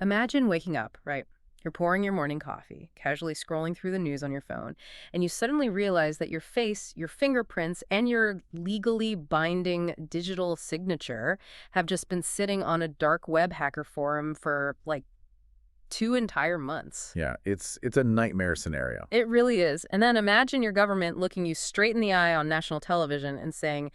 Imagine waking up, right? You're pouring your morning coffee, casually scrolling through the news on your phone, and you suddenly realize that your face, your fingerprints, and your legally binding digital signature have just been sitting on a dark web hacker forum for like 2 entire months. Yeah, it's a nightmare scenario, It really is. And then imagine your government looking you straight in the eye on national television and saying,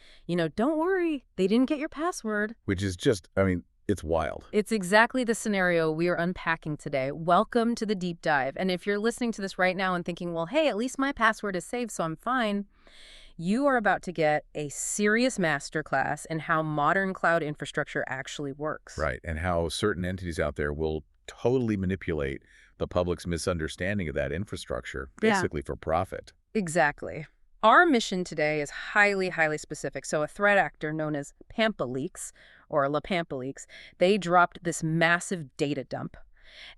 don't worry, they didn't get your password. which is just, I mean, it's wild. It's exactly the scenario we are unpacking today. Welcome to the deep dive. And if you're listening to this right now and thinking, well, hey, at least my password is saved, so I'm fine, you are about to get a serious masterclass in how modern cloud infrastructure actually works. Right, and how certain entities out there will totally manipulate the public's misunderstanding of that infrastructure, basically for profit. Exactly. Our mission today is highly, highly specific. So a threat actor known as Pampa Leaks, or La Pampa Leaks, they dropped this massive data dump.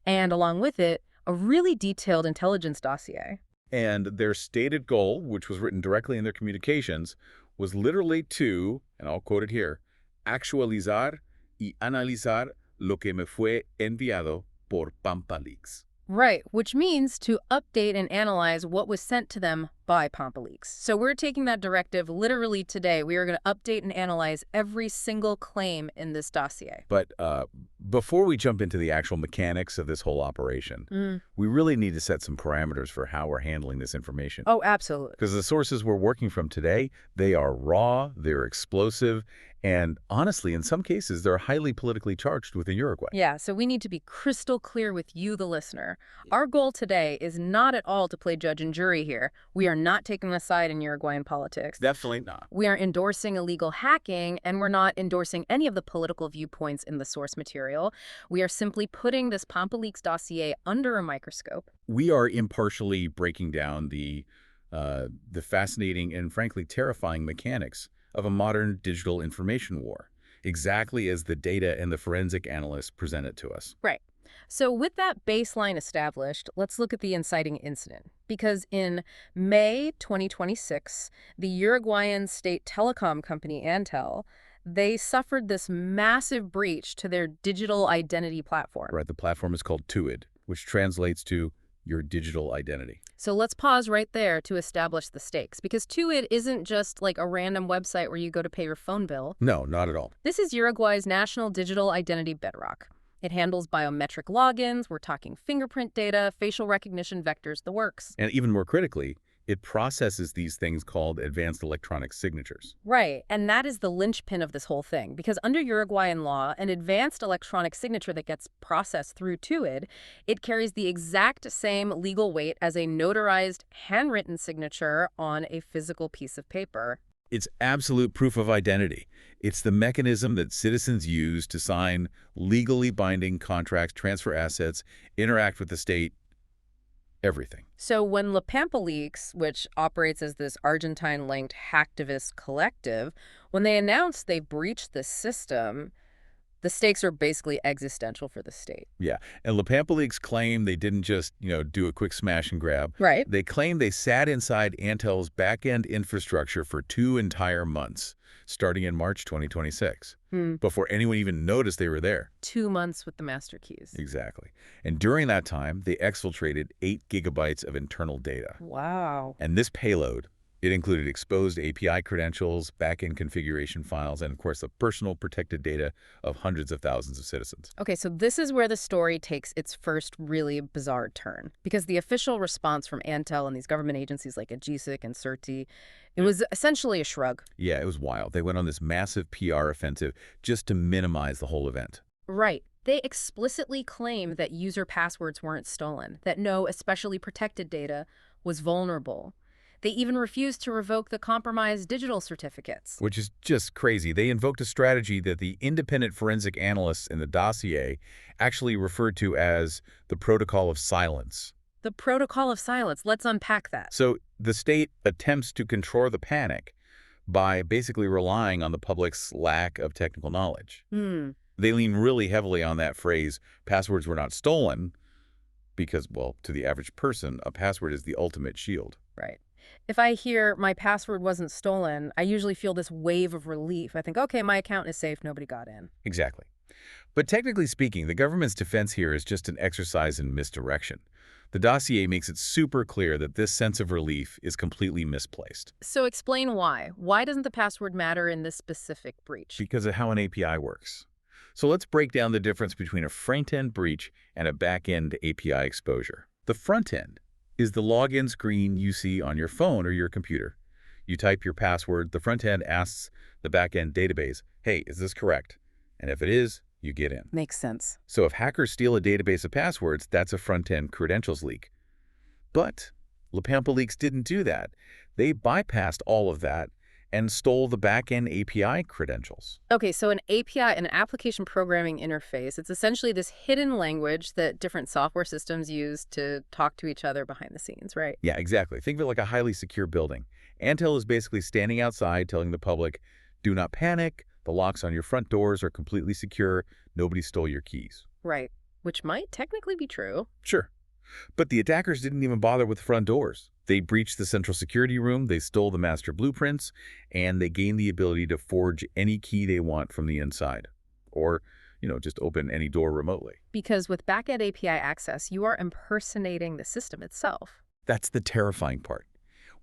And along with it, a really detailed intelligence dossier. And their stated goal, which was written directly in their communications, was literally to, and I'll quote it here, actualizar y analizar lo que me fue enviado por Pampa Leaks. Right, which means to update and analyze what was sent to them by Pampa Leaks. So we're taking that directive literally today. We are going to update and analyze every single claim in this dossier. But before we jump into the actual mechanics of this whole operation, we really need to set some parameters for how we're handling this information. Oh, absolutely. Because the sources we're working from today, they are raw, they're explosive, and honestly, in some cases, they're highly politically charged within Uruguay. Yeah, so we need to be crystal clear with you, the listener. Our goal today is not at all to play judge and jury here. We are not taking a side in Uruguayan politics. Definitely not. We are endorsing illegal hacking, and we're not endorsing any of the political viewpoints in the source material. We are simply putting this Pampa Leaks dossier under a microscope. We are impartially breaking down the fascinating and frankly terrifying mechanics of a modern digital information war, exactly as the data and the forensic analysts present it to us. Right. So with that baseline established, let's look at the inciting incident. Because in May 2026, the Uruguayan state telecom company Antel, they suffered this massive breach to their digital identity platform. Right, the platform is called TuID, which translates to your digital identity. So let's pause right there to establish the stakes, because TuID isn't just like a random website where you go to pay your phone bill. No, not at all. This is Uruguay's national digital identity bedrock. It handles biometric logins, we're talking fingerprint data, facial recognition vectors, the works. And even more critically, it processes these things called advanced electronic signatures. Right, and that is the linchpin of this whole thing, because under Uruguayan law, an advanced electronic signature that gets processed through TuID, it carries the exact same legal weight as a notarized handwritten signature on a physical piece of paper. It's absolute proof of identity. It's the mechanism that citizens use to sign legally binding contracts, transfer assets, interact with the state, everything. So when La Pampa Leaks, which operates as this Argentine-linked hacktivist collective, when they announced they breached the system, the stakes are basically existential for the state. Yeah, and La Pampa Leaks claim they didn't just, do a quick smash and grab. Right. They claim they sat inside Antel's back-end infrastructure for 2 entire months, starting in March 2026, before anyone even noticed they were there. 2 months with the master keys. Exactly. And during that time, they exfiltrated 8 gigabytes of internal data. Wow. And this payload, it included exposed API credentials, back-end configuration files, and of course the personal protected data of hundreds of thousands of citizens. Okay, so this is where the story takes its first really bizarre turn. Because the official response from Antel and these government agencies like AGSIC and CERTI, it was essentially a shrug. Yeah, it was wild. They went on this massive PR offensive just to minimize the whole event. Right. They explicitly claim that user passwords weren't stolen, that no especially protected data was vulnerable. They even refused to revoke the compromised digital certificates. Which is just crazy. They invoked a strategy that the independent forensic analysts in the dossier actually referred to as the protocol of silence. The protocol of silence. Let's unpack that. So the state attempts to control the panic by basically relying on the public's lack of technical knowledge. They lean really heavily on that phrase, passwords were not stolen, because, well, to the average person, a password is the ultimate shield. Right. If I hear my password wasn't stolen, I usually feel this wave of relief. I think, okay, my account is safe, nobody got in. Exactly. But technically speaking, the government's defense here is just an exercise in misdirection. The dossier makes it super clear that this sense of relief is completely misplaced. So explain why. Why doesn't the password matter in this specific breach? Because of how an API works. So let's break down the difference between a front-end breach and a back-end API exposure. The front end is the login screen you see on your phone or your computer. You type your password, the front end asks the back-end database, hey, is this correct? And if it is, you get in. Makes sense. So if hackers steal a database of passwords, that's a front-end credentials leak. But LaPampa leaks didn't do that. They bypassed all of that and stole the back-end API credentials. Okay, so an API, an application programming interface, it's essentially this hidden language that different software systems use to talk to each other behind the scenes, right? Yeah, exactly. Think of it like a highly secure building. Antel is basically standing outside telling the public, do not panic, the locks on your front doors are completely secure, nobody stole your keys. Right, which might technically be true. Sure. But the attackers didn't even bother with the front doors. They breached the central security room, they stole the master blueprints, and they gained the ability to forge any key they want from the inside. Or, just open any door remotely. Because with backend API access, you are impersonating the system itself. That's the terrifying part.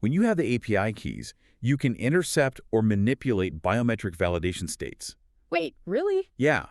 When you have the API keys, you can intercept or manipulate biometric validation states. Wait, really? Yeah.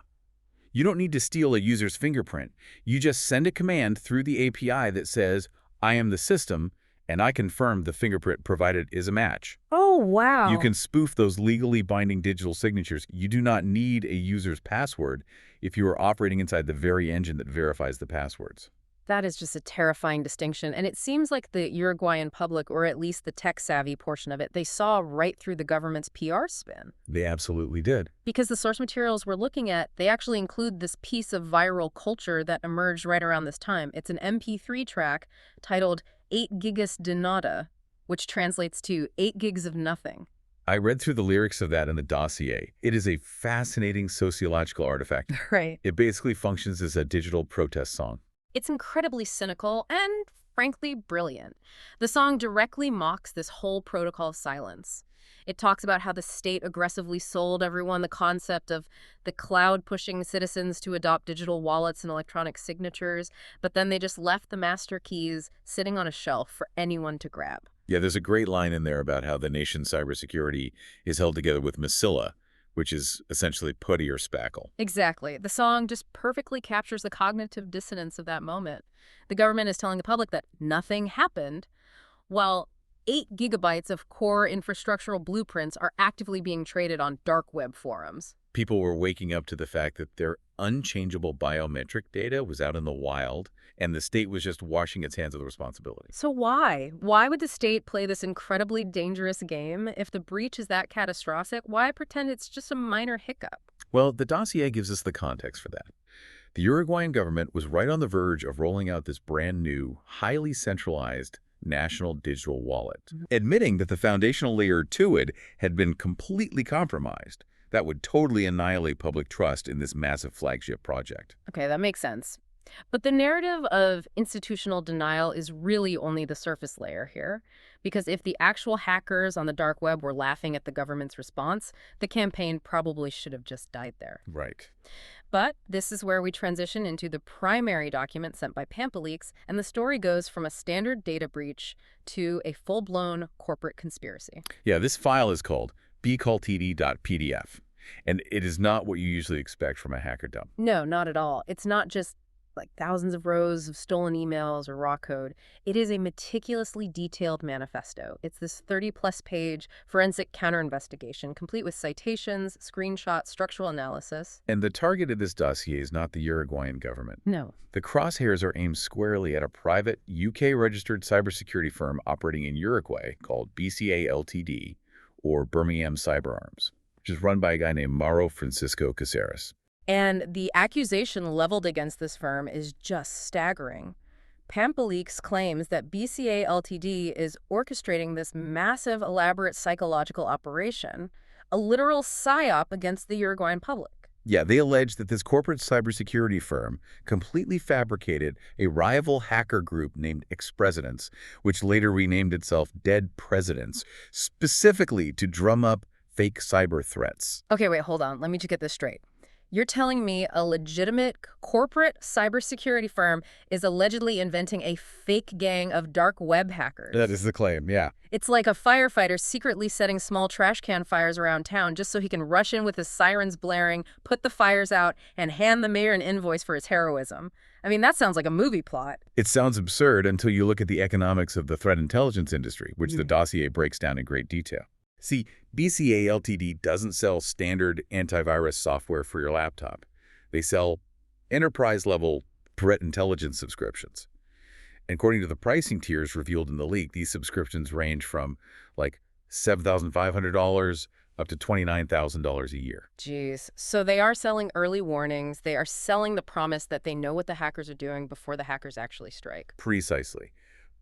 You don't need to steal a user's fingerprint. You just send a command through the API that says, I am the system, and I confirm the fingerprint provided is a match. Oh, wow. You can spoof those legally binding digital signatures. You do not need a user's password if you are operating inside the very engine that verifies the passwords. That is just a terrifying distinction. And it seems like the Uruguayan public, or at least the tech-savvy portion of it, they saw right through the government's PR spin. They absolutely did. Because the source materials we're looking at, they actually include this piece of viral culture that emerged right around this time. It's an MP3 track titled 8 gigas de nada, which translates to 8 gigs of nothing. I read through the lyrics of that in the dossier. It is a fascinating sociological artifact. Right. It basically functions as a digital protest song. It's incredibly cynical and, frankly, brilliant. The song directly mocks this whole protocol of silence. It talks about how the state aggressively sold everyone the concept of the cloud pushing citizens to adopt digital wallets and electronic signatures, but then they just left the master keys sitting on a shelf for anyone to grab. Yeah, there's a great line in there about how the nation's cybersecurity is held together with Mozilla, which is essentially putty or spackle. Exactly. The song just perfectly captures the cognitive dissonance of that moment. The government is telling the public that nothing happened, while 8 gigabytes of core infrastructural blueprints are actively being traded on dark web forums. People were waking up to the fact that their unchangeable biometric data was out in the wild, and the state was just washing its hands of the responsibility. So why? Why would the state play this incredibly dangerous game? If the breach is that catastrophic, why pretend it's just a minor hiccup? Well, the dossier gives us the context for that. The Uruguayan government was right on the verge of rolling out this brand new, highly centralized national digital wallet, admitting that the foundational layer TuID had been completely compromised. That would totally annihilate public trust in this massive flagship project. Okay, that makes sense. But the narrative of institutional denial is really only the surface layer here, because if the actual hackers on the dark web were laughing at the government's response, the campaign probably should have just died there. Right. But this is where we transition into the primary document sent by PampaLeaks, and the story goes from a standard data breach to a full-blown corporate conspiracy. Yeah, this file is called bcalltd.pdf, and it is not what you usually expect from a hacker dump. No, not at all. It's not just like thousands of rows of stolen emails or raw code. It is a meticulously detailed manifesto. It's this 30-plus page forensic counterinvestigation, complete with citations, screenshots, structural analysis. And the target of this dossier is not the Uruguayan government. No. The crosshairs are aimed squarely at a private, UK-registered cybersecurity firm operating in Uruguay called BCA Ltd, or Birmingham Cyberarms, which is run by a guy named Mauro Francisco Caceres. And the accusation leveled against this firm is just staggering. PampaLeaks claims that BCA Ltd is orchestrating this massive, elaborate psychological operation, a literal Psy-Op against the Uruguayan public. Yeah, they allege that this corporate cybersecurity firm completely fabricated a rival hacker group named Ex-Presidents, which later renamed itself Dead Presidents, specifically to drum up fake cyber threats. Okay, wait, hold on. Let me just get this straight. You're telling me a legitimate corporate cybersecurity firm is allegedly inventing a fake gang of dark web That hackers? is the claim, yeah. It's like a firefighter secretly setting small trash can fires around town just so he can rush in with his sirens blaring, put the fires out, and hand the mayor an invoice for his heroism. I mean, that sounds like a movie plot. It sounds absurd until you look at the economics of the threat intelligence industry, which the dossier breaks down in great detail. See, BCA Ltd doesn't sell standard antivirus software for your laptop. They sell enterprise-level threat intelligence subscriptions. And according to the pricing tiers revealed in the leak, these subscriptions range from like $7,500 up to $29,000 a year. Jeez. So they are selling early warnings. They are selling the promise that they know what the hackers are doing before the hackers actually strike. Precisely.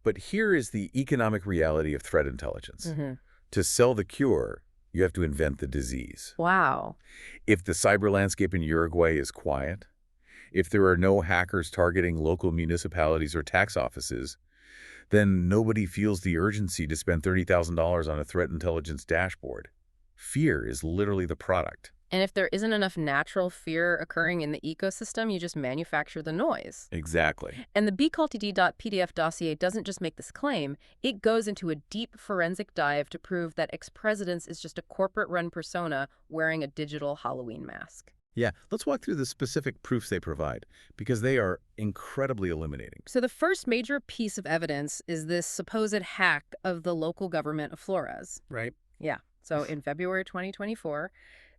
But here is the economic reality of threat intelligence. Mm-hmm. To sell the cure, you have to invent the disease. Wow. If the cyber landscape in Uruguay is quiet, if there are no hackers targeting local municipalities or tax offices, then nobody feels the urgency to spend $30,000 on a threat intelligence dashboard. Fear is literally the product. And if there isn't enough natural fear occurring in the ecosystem, you just manufacture the noise. Exactly. And the bcultd.pdf dossier doesn't just make this claim, it goes into a deep forensic dive to prove that ex-presidents is just a corporate-run persona wearing a digital Halloween mask. Yeah, let's walk through the specific proofs they provide, because they are incredibly illuminating. So the first major piece of evidence is this supposed hack of the local government of Flores. Right. Yeah. So in February 2024,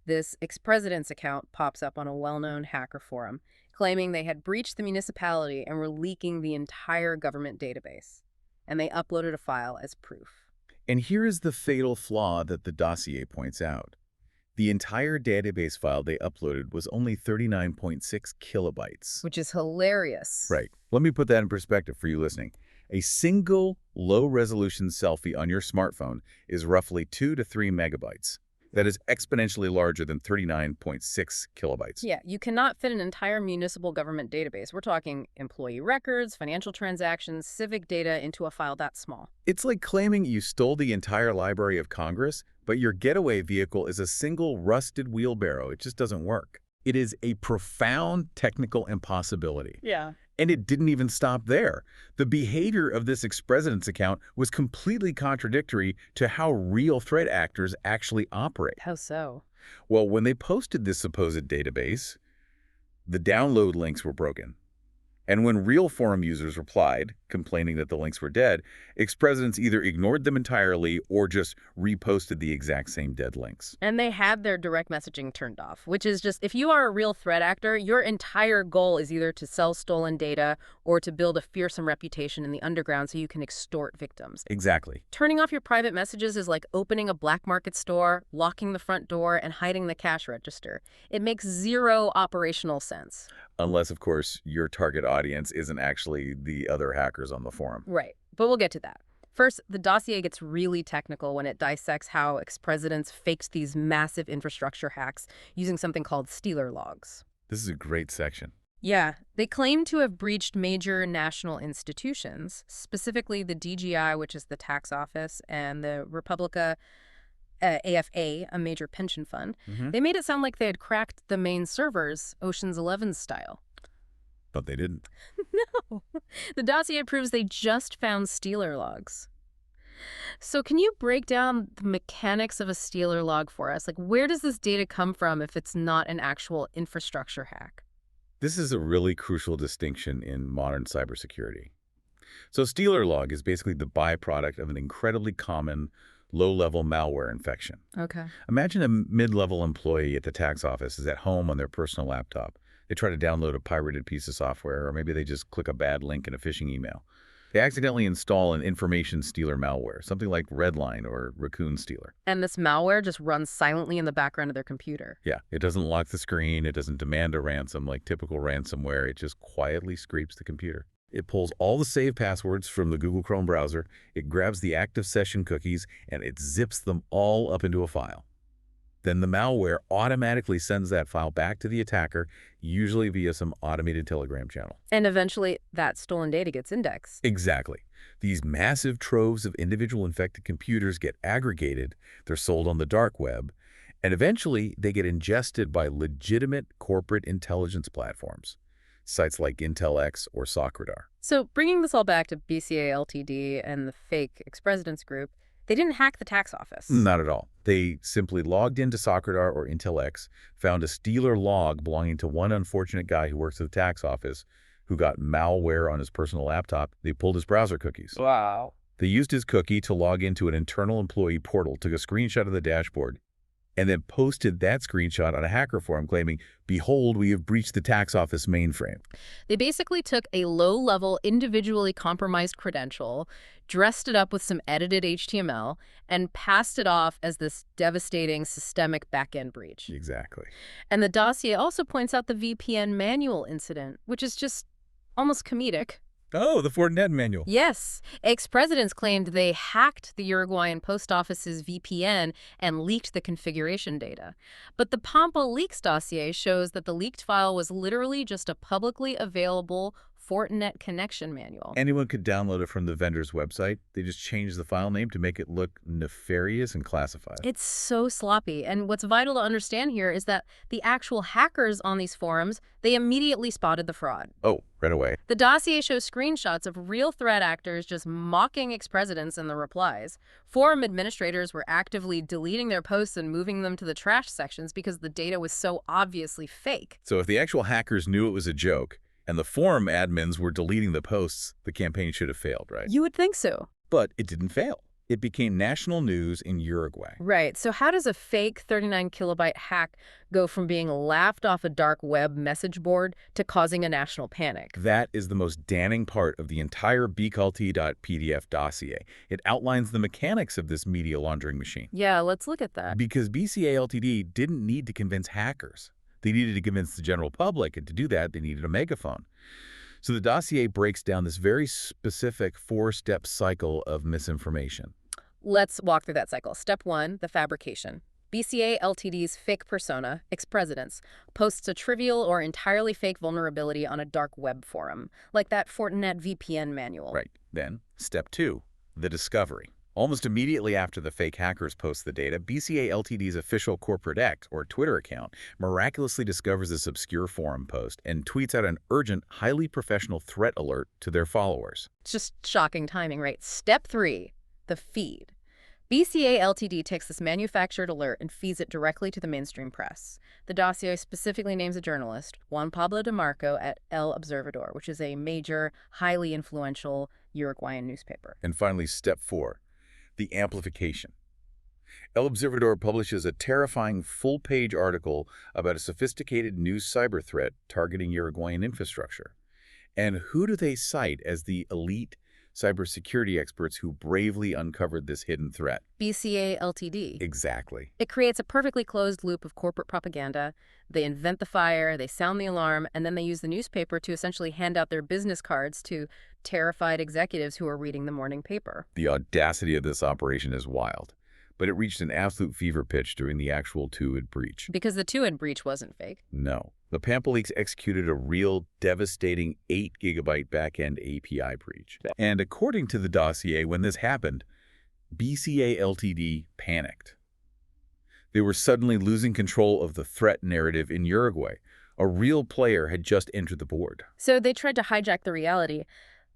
this ex-president's account pops up on a well-known hacker forum, claiming they had breached the municipality and were leaking the entire government database. And they uploaded a file as proof. And here is the fatal flaw that the dossier points out. The entire database file they uploaded was only 39.6 kilobytes. Which is hilarious. Right. Let me put that in perspective for you listening. A single low-resolution selfie on your smartphone is roughly 2 to 3 megabytes. That is exponentially larger than 39.6 kilobytes. Yeah, you cannot fit an entire municipal government database. We're talking employee records, financial transactions, civic data into a file that small. It's like claiming you stole the entire Library of Congress, but your getaway vehicle is a single rusted wheelbarrow. It just doesn't work. It is a profound technical impossibility. Yeah. And it didn't even stop there. The behavior of this ex-president's account was completely contradictory to how real threat actors actually operate. How so? Well, when they posted this supposed database, the download links were broken. And when real forum users replied, complaining that the links were dead, ex-presidents either ignored them entirely or just reposted the exact same dead links. And they had their direct messaging turned off, which is just, if you are a real threat actor, your entire goal is either to sell stolen data or to build a fearsome reputation in the underground so you can extort victims. Exactly. Turning off your private messages is like opening a black market store, locking the front door, and hiding the cash register. It makes zero operational sense. Unless, of course, your target audience isn't actually the other hackers on the forum. Right. But we'll get to that. First, the dossier gets really technical when it dissects how ex-presidents faked these massive infrastructure hacks using something called Stealer logs. This is a great section. Yeah, they claim to have breached major national institutions, specifically the DGI, which is the tax office, and the Republica AFA, a major pension fund. They made it sound like they had cracked the main servers, Ocean's 11 style. But they didn't. No. The dossier proves they just found Stealer logs. So can you break down the mechanics of a Stealer log for us? Like, where does this data come from if it's not an actual infrastructure hack? This is a really crucial distinction in modern cybersecurity. So Stealer log is basically the byproduct of an incredibly common low-level malware infection. Okay. Imagine a mid-level employee at the tax office is at home on their personal laptop. They try to download a pirated piece of software, or maybe they just click a bad link in a phishing email. They accidentally install an information stealer malware, something like Redline or Raccoon Stealer. And this malware just runs silently in the background of their computer. Yeah, it doesn't lock the screen, it doesn't demand a ransom like typical ransomware, it just quietly scrapes the computer. It pulls all the saved passwords from the Google Chrome browser, it grabs the active session cookies, and it zips them all up into a file. Then the malware automatically sends that file back to the attacker, usually via some automated Telegram channel. And eventually, that stolen data gets indexed. Exactly. These massive troves of individual infected computers get aggregated, they're sold on the dark web, And eventually, they get ingested by legitimate corporate intelligence platforms, sites like IntelX or Socradar. So bringing this all back to BCA Ltd. And the fake ex-presidents group, they didn't hack the tax office. Not at all. They simply logged into Socradar or IntelX, found a Steeler log belonging to one unfortunate guy who works at the tax office who got malware on his personal laptop. They pulled his browser cookies. Wow. They used his cookie to log into an internal employee portal, took a screenshot of the dashboard, and then posted that screenshot on a hacker forum claiming, "Behold, we have breached the tax office mainframe." They basically took a low-level, individually compromised credential, dressed it up with some edited HTML, and passed it off as this devastating systemic back-end breach. Exactly. And the dossier also points out the VPN manual incident, which is just almost comedic. Oh, the Fortinet manual. Yes. Ex-presidents claimed they hacked the Uruguayan post office's VPN and leaked the configuration data. But the Pampa Leaks dossier shows that the leaked file was literally just a publicly available Fortinet connection manual. Anyone could download it from the vendor's website. They just changed the file name to make it look nefarious and classified. It's so sloppy. And what's vital to understand here is that the actual hackers on these forums, they immediately spotted the fraud. Oh, right away. The dossier shows screenshots of real threat actors just mocking ex-presidents in the replies. Forum administrators were actively deleting their posts and moving them to the trash sections because the data was so obviously fake. So if the actual hackers knew it was a joke, and the forum admins were deleting the posts, the campaign should have failed, right? You would think so. But it didn't fail. It became national news in Uruguay. Right. So how does a fake 39-kilobyte hack go from being laughed off a dark web message board to causing a national panic? That is the most damning part of the entire bcult.pdf dossier. It outlines the mechanics of this media laundering machine. Yeah, let's look at that. Because BCA Ltd didn't need to convince hackers. They needed to convince the general public, and to do that, they needed a megaphone. So the dossier breaks down this very specific four-step cycle of misinformation. Let's walk through that cycle. Step 1, the fabrication. BCA Ltd's fake persona, ex-presidents, posts a trivial or entirely fake vulnerability on a dark web forum, like that Fortinet VPN manual. Right. Then, step 2, the discovery. Almost immediately after the fake hackers post the data, BCA Ltd's official corporate X, or Twitter account, miraculously discovers this obscure forum post and tweets out an urgent, highly professional threat alert to their followers. It's just shocking timing, right? Step 3, the feed. BCA Ltd takes this manufactured alert and feeds it directly to the mainstream press. The dossier specifically names a journalist, Juan Pablo de Marco at El Observador, which is a major, highly influential Uruguayan newspaper. And finally, step 4. The amplification. El Observador publishes a terrifying full-page article about a sophisticated new cyber threat targeting Uruguayan infrastructure. And who do they cite as the elite cybersecurity experts who bravely uncovered this hidden threat? BCA Ltd. Exactly. It creates a perfectly closed loop of corporate propaganda. They invent the fire, they sound the alarm, and then they use the newspaper to essentially hand out their business cards to terrified executives who are reading the morning paper. The audacity of this operation is wild, but it reached an absolute fever pitch during the actual TuID breach. Because the TuID breach wasn't fake. No. The Pampa Leaks executed a real devastating 8-gigabyte backend API breach. And according to the dossier, when this happened, BCA Ltd panicked. They were suddenly losing control of the threat narrative in Uruguay. A real player had just entered the board. So they tried to hijack the reality.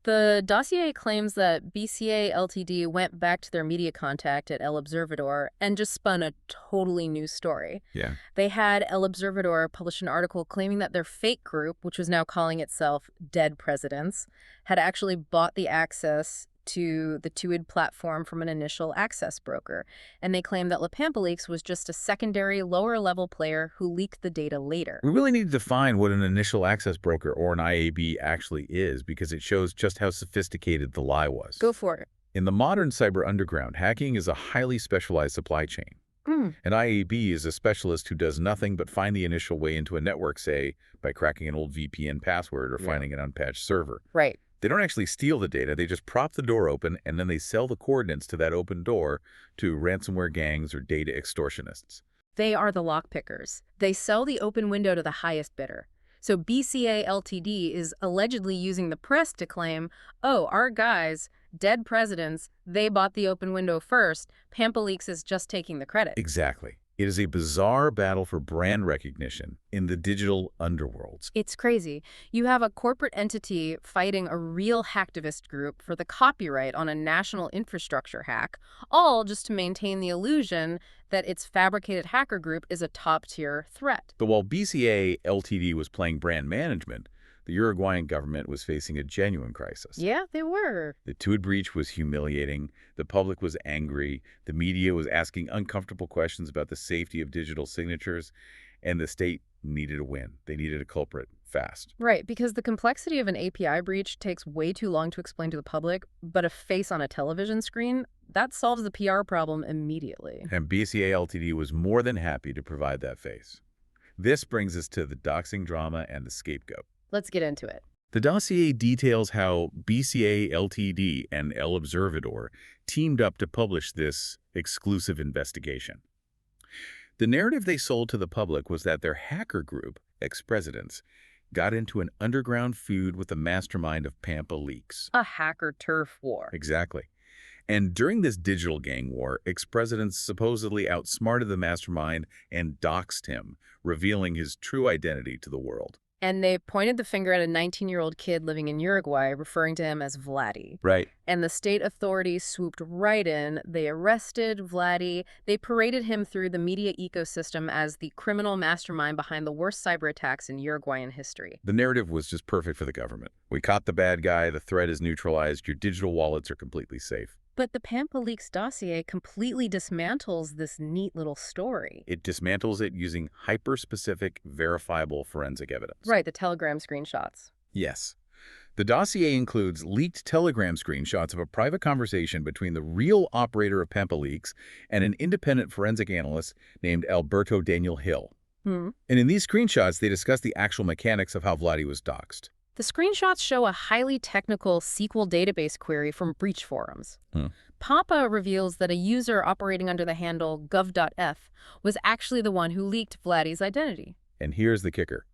The dossier claims that BCA Ltd went back to their media contact at El Observador and just spun a totally new story. Yeah. They had El Observador publish an article claiming that their fake group, which was now calling itself Dead Presidents, had actually bought the access to the TuID platform from an initial access broker. And they claimed that La Pampa Leaks was just a secondary, lower-level player who leaked the data later. We really need to define what an initial access broker or an IAB actually is, because it shows just how sophisticated the lie was. Go for it. In the modern cyber underground, hacking is a highly specialized supply chain. An IAB is a specialist who does nothing but find the initial way into a network, say, by cracking an old VPN password or finding an unpatched server. Right. They don't actually steal the data, they just prop the door open, and then they sell the coordinates to that open door to ransomware gangs or data extortionists. They are the lockpickers. They sell the open window to the highest bidder. So BCA Ltd is allegedly using the press to claim, oh, our guys, Dead Presidents, they bought the open window first. Pampa Leaks is just taking the credit. Exactly. It is a bizarre battle for brand recognition in the digital underworlds. It's crazy. You have a corporate entity fighting a real hacktivist group for the copyright on a national infrastructure hack, all just to maintain the illusion that its fabricated hacker group is a top-tier threat. But while BCA Ltd was playing brand management, the Uruguayan government was facing a genuine crisis. Yeah, they were. The TuID breach was humiliating, the public was angry, the media was asking uncomfortable questions about the safety of digital signatures, and the state needed a win. They needed a culprit fast. Right, because the complexity of an API breach takes way too long to explain to the public, but a face on a television screen, that solves the PR problem immediately. And BCA Ltd was more than happy to provide that face. This brings us to the doxing drama and the scapegoat. Let's get into it. The dossier details how BCA Ltd and El Observador teamed up to publish this exclusive investigation. The narrative they sold to the public was that their hacker group, ex-presidents, got into an underground feud with the mastermind of Pampa leaks. A hacker turf war. Exactly. And during this digital gang war, ex-presidents supposedly outsmarted the mastermind and doxed him, revealing his true identity to the world. And they pointed the finger at a 19-year-old kid living in Uruguay, referring to him as Vladdy. Right. And the state authorities swooped right in. They arrested Vladdy. They paraded him through the media ecosystem as the criminal mastermind behind the worst cyber attacks in Uruguayan history. The narrative was just perfect for the government. We caught the bad guy, the threat is neutralized, your digital wallets are completely safe. But the Pampa Leaks dossier completely dismantles this neat little story. It dismantles it using hyper-specific, verifiable forensic evidence. Right, the Telegram screenshots. Yes. The dossier includes leaked Telegram screenshots of a private conversation between the real operator of Pampa Leaks and an independent forensic analyst named Alberto Daniel Hill. And in these screenshots, they discuss the actual mechanics of how Vladdy was doxed. The screenshots show a highly technical SQL database query from breach forums. Papa reveals that a user operating under the handle gov.f was actually the one who leaked Vladdy's identity. And here's the kicker.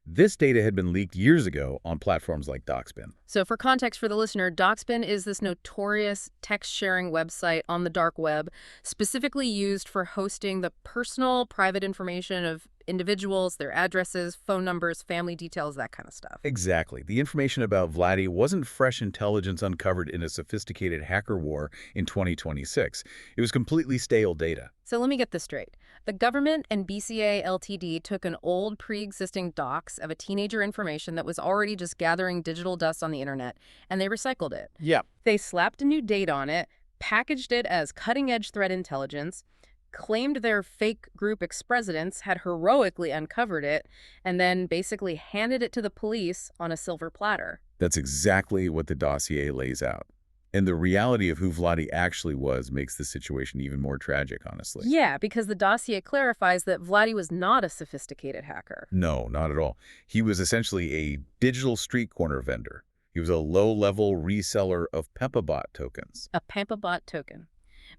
This data had been leaked years ago on platforms like Doxbin. So for context for the listener, Doxbin is this notorious text-sharing website on the dark web, specifically used for hosting the personal, private information of individuals, their addresses, phone numbers, family details, that kind of stuff. Exactly. The information about Vladdy wasn't fresh intelligence uncovered in a sophisticated hacker war in 2026. It was completely stale data. So let me get this straight. The government and BCA Ltd took an old pre-existing dox of a teenager information that was already just gathering digital dust on the internet, and they recycled it. Yep. They slapped a new date on it, packaged it as cutting-edge threat intelligence, claimed their fake group ex-presidents had heroically uncovered it, and then basically handed it to the police on a silver platter. That's exactly what the dossier lays out. And the reality of who Vladdy actually was makes the situation even more tragic, honestly. Yeah, because the dossier clarifies that Vladdy was not a sophisticated hacker. No, not at all. He was essentially a digital street corner vendor. He was a low-level reseller of PempaBot tokens. A PempaBot token,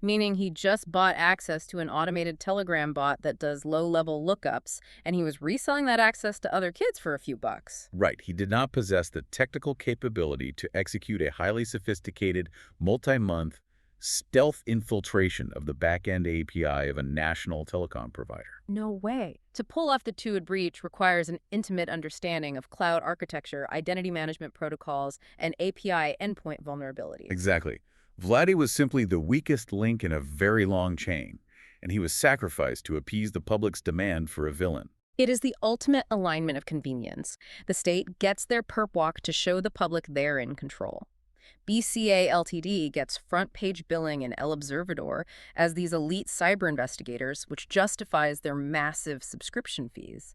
meaning he just bought access to an automated Telegram bot that does low-level lookups, and he was reselling that access to other kids for a few bucks. Right. He did not possess the technical capability to execute a highly sophisticated, multi-month stealth infiltration of the back-end API of a national telecom provider. No way. To pull off the TuID breach requires an intimate understanding of cloud architecture, identity management protocols, and API endpoint vulnerabilities. Exactly. Vladdy was simply the weakest link in a very long chain, and he was sacrificed to appease the public's demand for a villain. It is the ultimate alignment of convenience. The state gets their perp walk to show the public they're in control. BCA Ltd gets front-page billing in El Observador as these elite cyber investigators, which justifies their massive subscription fees.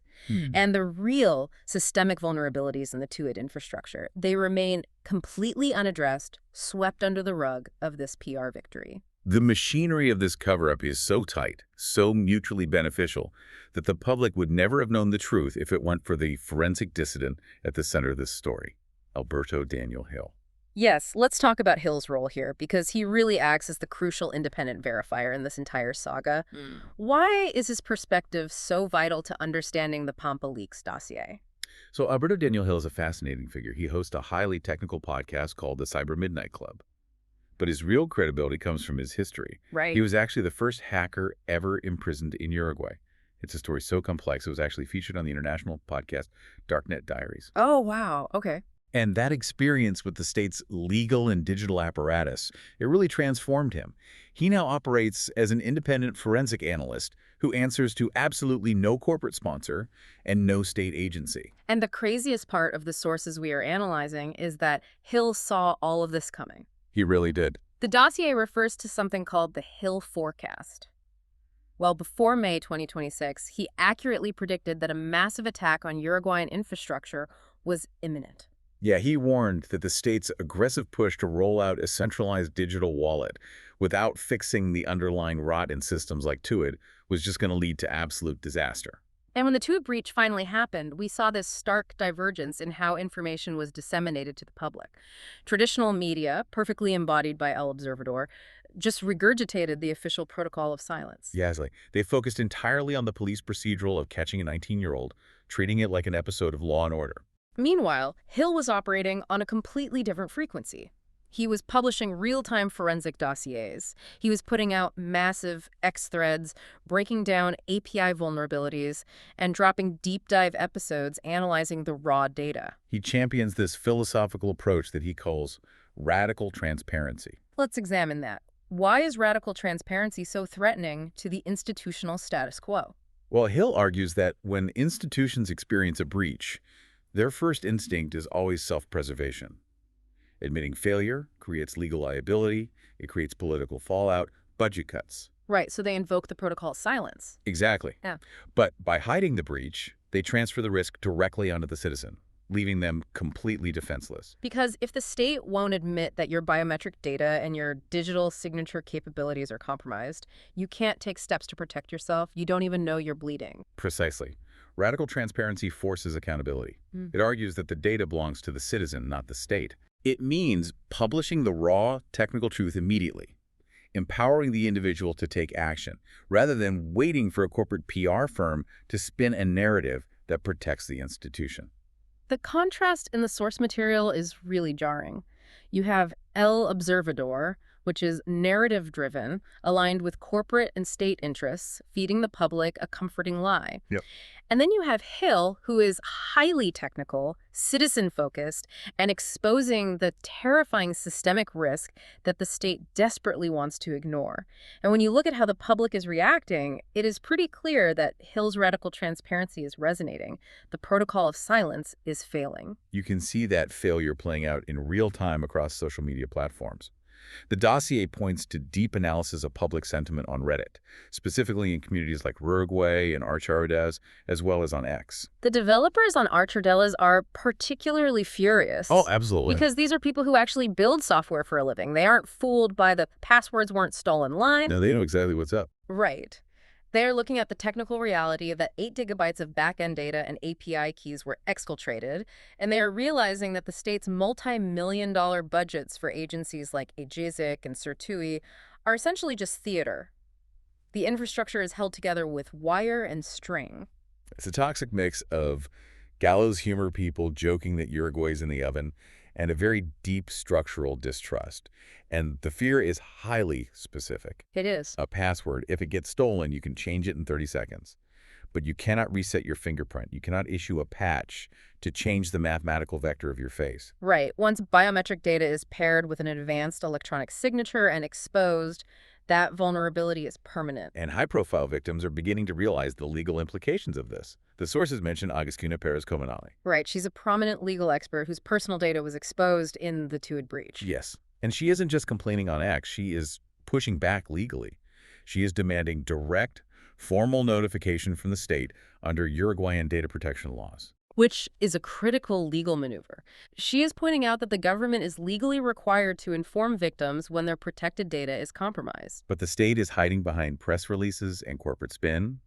And the real systemic vulnerabilities in the TuID infrastructure, they remain completely unaddressed, swept under the rug of this PR victory. The machinery of this cover-up is so tight, so mutually beneficial, that the public would never have known the truth if it weren't for the forensic dissident at the center of this story, Alberto Daniel Hill. Yes, let's talk about Hill's role here, because he really acts as the crucial independent verifier in this entire saga. Why is his perspective so vital to understanding the Pampa Leaks dossier? So Alberto Daniel Hill is a fascinating figure. He hosts a highly technical podcast called the Cybermidnight Club. But his real credibility comes from his history. Right. He was actually the first hacker ever imprisoned in Uruguay. It's a story so complex, it was actually featured on the international podcast Darknet Diaries. Oh, wow. Okay. And that experience with the state's legal and digital apparatus, it really transformed him. He now operates as an independent forensic analyst who answers to absolutely no corporate sponsor and no state agency. And the craziest part of the sources we are analyzing is that Hill saw all of this coming. He really did. The dossier refers to something called the Hill Forecast. Well, before May 2026, he accurately predicted that a massive attack on Uruguayan infrastructure was imminent. Yeah, he warned that the state's aggressive push to roll out a centralized digital wallet without fixing the underlying rot in systems like TuID was just going to lead to absolute disaster. And when the TuID breach finally happened, we saw this stark divergence in how information was disseminated to the public. Traditional media, perfectly embodied by El Observador, just regurgitated the official protocol of silence. Yasli, they focused entirely on the police procedural of catching a 19-year-old, treating it like an episode of Law & Order. Meanwhile, Hill was operating on a completely different frequency. He was publishing real-time forensic dossiers. He was putting out massive X threads, breaking down API vulnerabilities, and dropping deep-dive episodes analyzing the raw data. He champions this philosophical approach that he calls radical transparency. Let's examine that. Why is radical transparency so threatening to the institutional status quo? Well, Hill argues that when institutions experience a breach, their first instinct is always self-preservation. Admitting failure creates legal liability, it creates political fallout, budget cuts. Right, so they invoke the protocol of silence. Exactly. Yeah. But by hiding the breach, they transfer the risk directly onto the citizen, leaving them completely defenseless. Because if the state won't admit that your biometric data and your digital signature capabilities are compromised, you can't take steps to protect yourself. You don't even know you're bleeding. Precisely. Radical transparency forces accountability. It argues that the data belongs to the citizen, not the state. It means publishing the raw technical truth immediately, empowering the individual to take action, rather than waiting for a corporate PR firm to spin a narrative that protects the institution. The contrast in the source material is really jarring. You have El Observador, which is narrative-driven, aligned with corporate and state interests, feeding the public a comforting lie. Yep. And then you have Hill, who is highly technical, citizen-focused, and exposing the terrifying systemic risk that the state desperately wants to ignore. And when you look at how the public is reacting, it is pretty clear that Hill's radical transparency is resonating. The protocol of silence is failing. You can see that failure playing out in real time across social media platforms. The dossier points to deep analysis of public sentiment on Reddit, specifically in communities like Uruguay and Archardez, as well as on X. The developers on Archardez are particularly furious. Oh, absolutely. Because these are people who actually build software for a living. They aren't fooled by the passwords weren't stolen line. No, they know exactly what's up. Right. They're looking at the technical reality that 8 gigabytes of back-end data and API keys were exfiltrated, and they are realizing that the state's multi-million-dollar budgets for agencies like AGISIC and CERTUI are essentially just theater. The infrastructure is held together with wire and string. It's a toxic mix of gallows humor people joking that Uruguay's in the oven and a very deep structural distrust. And the fear is highly specific. It is. A password, if it gets stolen, you can change it in 30 seconds. But you cannot reset your fingerprint. You cannot issue a patch to change the mathematical vector of your face. Right. Once biometric data is paired with an advanced electronic signature and exposed, that vulnerability is permanent. And high-profile victims are beginning to realize the legal implications of this. The sources mention Agustina Perez-Cominale. Right. She's a prominent legal expert whose personal data was exposed in the TuID breach. Yes. And she isn't just complaining on X. She is pushing back legally. She is demanding direct, formal notification from the state under Uruguayan data protection laws. Which is a critical legal maneuver. She is pointing out that the government is legally required to inform victims when their protected data is compromised. But the state is hiding behind press releases and corporate spin,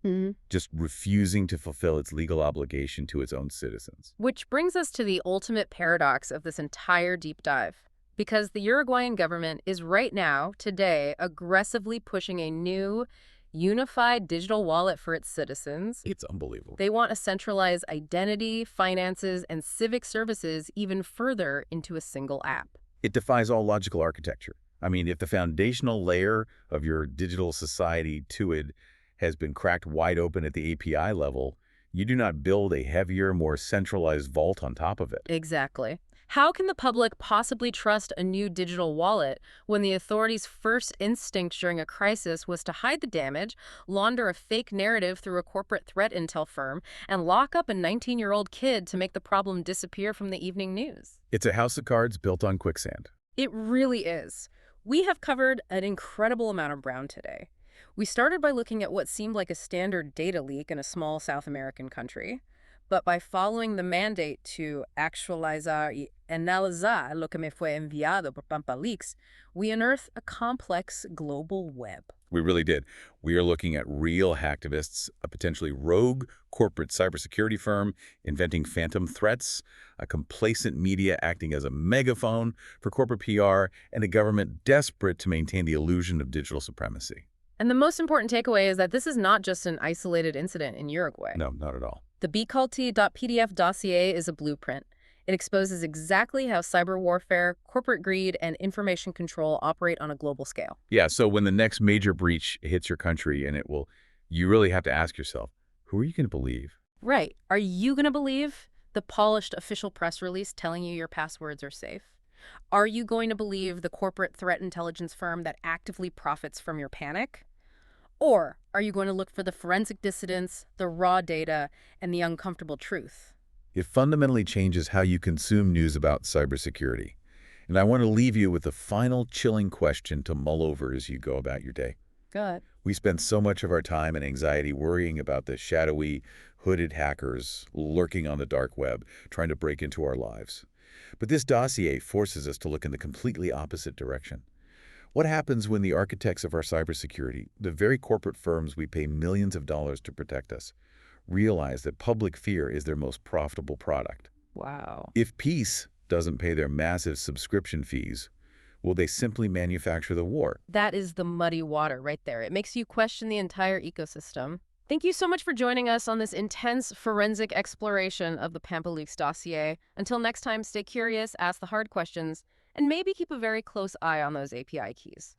just refusing to fulfill its legal obligation to its own citizens. Which brings us to the ultimate paradox of this entire deep dive. Because the Uruguayan government is right now, today, aggressively pushing a new, unified digital wallet for its citizens. It's unbelievable. They want to centralize identity, finances, and civic services even further into a single app. It defies all logical architecture. I mean, if the foundational layer of your digital society TuID has been cracked wide open at the API level, you do not build a heavier, more centralized vault on top of it. Exactly. How can the public possibly trust a new digital wallet when the authorities' first instinct during a crisis was to hide the damage, launder a fake narrative through a corporate threat intel firm, and lock up a 19-year-old kid to make the problem disappear from the evening news? It's a house of cards built on quicksand. It really is. We have covered an incredible amount of ground today. We started by looking at what seemed like a standard data leak in a small South American country. But by following the mandate to actualizar y analizar lo que me fue enviado por Pampa Leaks, we unearth a complex global web. We really did. We are looking at real hacktivists, a potentially rogue corporate cybersecurity firm inventing phantom threats, a complacent media acting as a megaphone for corporate PR, and a government desperate to maintain the illusion of digital supremacy. And the most important takeaway is that this is not just an isolated incident in Uruguay. No, not at all. The bculti.pdf dossier is a blueprint. It exposes exactly how cyber warfare, corporate greed, and information control operate on a global scale. Yeah, so when the next major breach hits your country, you really have to ask yourself, who are you going to believe? Right. Are you going to believe the polished official press release telling you your passwords are safe? Are you going to believe the corporate threat intelligence firm that actively profits from your panic? Or are you going to look for the forensic dissidents, the raw data, and the uncomfortable truth? It fundamentally changes how you consume news about cybersecurity. And I want to leave you with the final chilling question to mull over as you go about your day. Good. We spend so much of our time and anxiety worrying about the shadowy, hooded hackers lurking on the dark web, trying to break into our lives. But this dossier forces us to look in the completely opposite direction. What happens when the architects of our cybersecurity, the very corporate firms we pay millions of dollars to protect us, realize that public fear is their most profitable product? Wow. If peace doesn't pay their massive subscription fees, will they simply manufacture the war? That is the muddy water right there. It makes you question the entire ecosystem. Thank you so much for joining us on this intense forensic exploration of the Pampa Leaks dossier. Until next time, stay curious, ask the hard questions, and maybe keep a very close eye on those API keys.